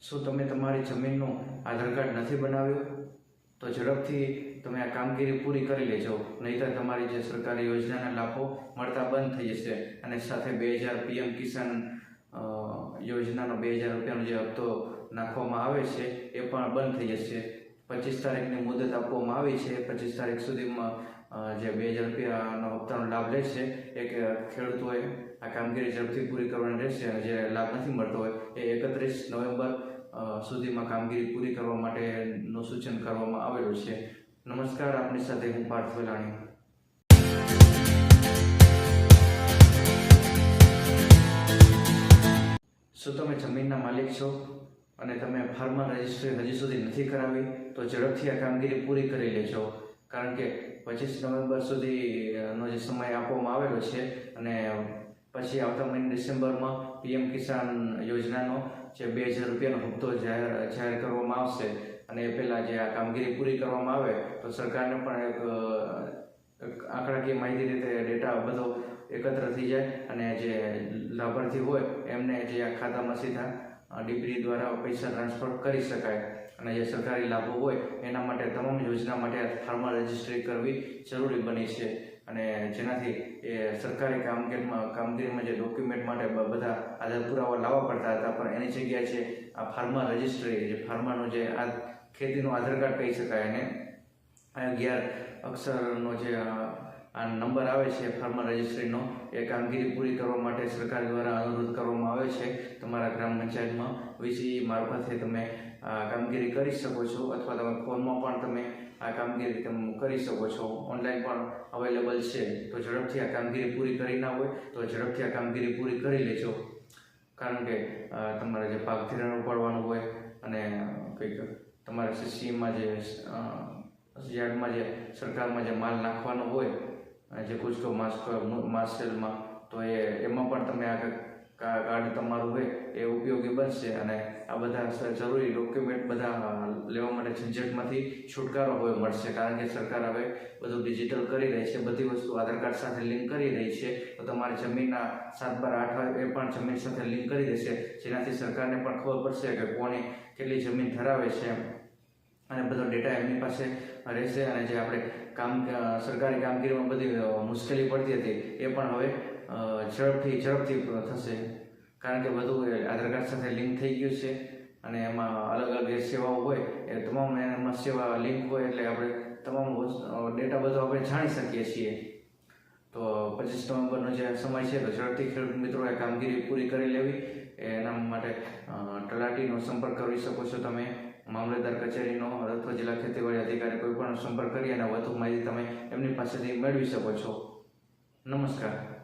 શું તમે તમારી જમીનનું આધાર કાર્ડ નથી બનાવ્યું? તો ઝડપથી તમે આ કામગીરી પૂરી કરી લેજો, નહીંતર તમારી જે સરકારી યોજનાના લાભો મળતા બંધ થઈ જશે અને સાથે 2000 PM કિસાન યોજનાનો 2000 રૂપિયાનો જે હપ્તો નાખવામાં આવે છે એ પણ બંધ થઈ જશે. 25 તારીખની મુદત આપવામાં આવી છે. 25 તારીખ સુધીમાં જે 2000 રૂપિયાનો હપ્તાનો લાભ લે છે એ ખેડૂતોએ આ કામગીરી ઝડપથી પૂરી કરવાની રહેશે અને જે લાભ નથી મળતો હોય એ 31 નવેમ્બર સુધીમાં કામગીરી પૂરી કરવા માટેનું સૂચન કરવામાં આવેલું છે. નમસ્કાર, આપની સાથે હું પાર્થ વેલાણી. શું તમે જમીનના માલિક છો અને તમે ફાર્મર રજિસ્ટ્રી હજી સુધી નથી કરાવી? તો ઝડપથી આ કામગીરી પૂરી કરી લેજો, કારણ કે 25 નવેમ્બર સુધીનો જે સમય આપવામાં આવેલો છે અને પછી આવતા મહિને ડિસેમ્બરમાં PM કિસાન યોજનાનો જે 2000 રૂપિયાનો હપ્તો જાહેર કરવામાં આવશે અને એ પહેલાં જે આ કામગીરી પૂરી કરવામાં આવે તો સરકારને પણ એક આંકડાકીય માહિતી રીતે ડેટા બધો એકત્ર થઈ જાય અને જે લાભાર્થી હોય એમને જે આ ખાતામાં સીધા ડીપીડી દ્વારા પૈસા ટ્રાન્સફર કરી શકાય અને જે સરકારી લાભો હોય એના માટે તમામ યોજના માટે ફાર્મર રજિસ્ટ્રી કરવી જરૂરી બની છે અને જેનાથી એ સરકારી કામગીરીમાં જે ડોક્યુમેન્ટ માટે બધા આધાર પુરાવા લાવવા પડતા હતા, પણ એની જગ્યાએ છે આ ફાર્મર રજિસ્ટ્રી, જે ફાર્મરનું જે આ ખેતીનું આધાર કાર્ડ કહી શકાય અને 11 અક્ષરનો જે આ નંબર આવે છે ફાર્મર રજિસ્ટ્રીનો, એ કામગીરી પૂરી કરવા માટે સરકાર દ્વારા અનુરોધ કરવામાં આવે છે. તમારા ગ્રામ પંચાયતમાં VCE મારફતે તમે આ કામગીરી કરી શકો છો અથવા તમે ફોનમાં પણ તમે આ કામગીરી તમે કરી શકો છો. ઓનલાઈન પણ અવેલેબલ છે. તો ઝડપથી આ કામગીરી પૂરી કરી ના હોય તો ઝડપથી આ કામગીરી પૂરી કરી લેજો, કારણ કે તમારે જે પાક ધિરાણ ઉપાડવાનું હોય અને કંઈક તમારે CCમાં જે યાર્ડમાં જે સરકારમાં જે માલ નાખવાનો હોય, જે કુચકો માસ સેલમાં, તો એમાં પણ તમે આ કાર્ડ તમારું હોય એ ઉપયોગી બનશે અને આ બધા જરૂરી ડોક્યુમેન્ટ બધા લેવા માટે ઝંઝટમાંથી છુટકારો હવે મળશે, કારણ કે સરકાર હવે બધું ડિજિટલ કરી રહી છે. બધી વસ્તુ આધાર કાર્ડ સાથે લિંક કરી રહી છે. તો તમારી જમીનના 7 બાર 8 એ પણ જમીન સાથે લિંક કરી દેશે, જેનાથી સરકારને પણ ખબર પડશે કે કોને કેટલી જમીન ધરાવે છે અને બધો ડેટા એમની પાસે રહેશે અને જે આપણે સરકારી કામગીરીમાં બધી મુશ્કેલી પડતી હતી એ પણ હવે ઝડપથી થશે, કારણ કે બધું આધાર કાર્ડ સાથે લિંક થઈ ગયું છે અને એમાં અલગ અલગ જે સેવાઓ હોય એ તમામ એમાં સેવા લિંક હોય એટલે આપણે તમામ ડેટા બધો આપણે જાણી શકીએ છીએ. તો 25 નવેમ્બરનો જે સમય છે તો ઝડપથી ખેડૂત મિત્રોએ કામગીરી પૂરી કરી લેવી. એના માટે તલાટીનો સંપર્ક કરી શકો છો તમે, મામલતદાર કચેરીનો અથવા જિલ્લા ખેતીવાડી અધિકારી કોઈ પણ સંપર્ક કરી અને વધુ માહિતી તમે એમની પાસેથી મેળવી શકો છો. નમસ્કાર.